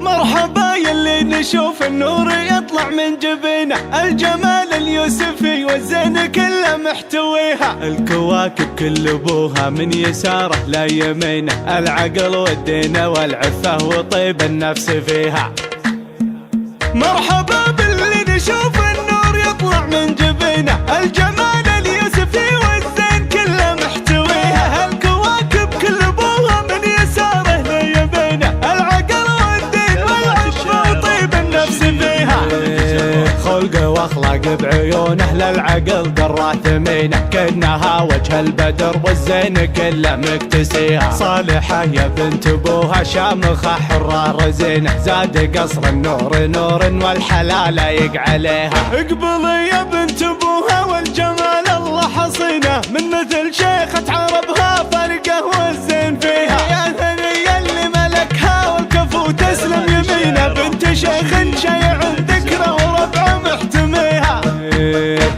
مرحبا يلي نشوف النور يطلع من جبينه، الجمال اليوسفي والزين كله محتويها، الكواكب كل ابوها من يساره لا يمينه، العقل والدين والعفه وطيب النفس فيها. مرحبا باللي نشوف النور يطلع من جبينه، الجمال اليوسفي والزين كله محتويها، الكواكب كل ابوها من يساره لا يمينه، العقل والدين والعفه وطيب النفس فيها. خلقه واخلاق بعيونه للعقل درى ثمينه، كأنها وجه البدر والزين كله مكتسيها، صالحة يا بنت ابوها شامخة حرة رزينة، زاد قصر النور نور والحلال يق عليها. اقبلي يا بنت ابوها والجمال الله حصينه، من مثل شيخة عربها فرقه والزين فيها، يا ثنية اللي ملكها والكفو تسلم يمينه، بنت شيخ شيع ذكره وربعه محتميها.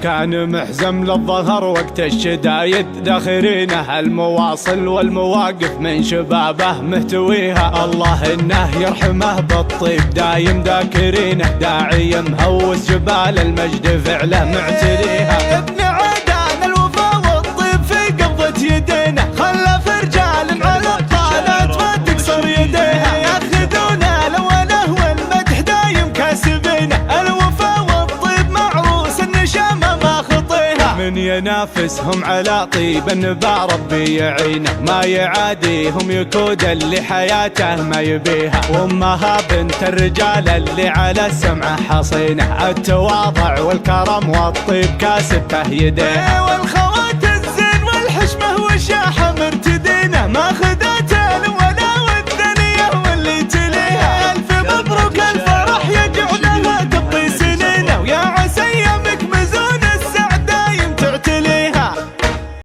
كان محزم للظهر وقت الشدايد ذاخرينه، المواصل والمواقف من شبابه مهتويها، الله انه يرحمه بالطيب دايم ذاكرينه، داعي مهوس جبال المجد فعله معتريها. ابن عدان الوفا والطيب في قبضة يدينه، خلف رجال على الطالات ما تكسر يديها، ياخذونه لونه والمدح دايم كاسبينه، الوفا والطيب معروس النشامه ما خطيها، من ينافسهم على طيب النبا ربي يعينه، ما يعاديهم يكود اللي حياته ما يبيها، وامها بنت الرجال اللي على السمعه حصينه، التواضع والكرم والطيب كاسبته يديها.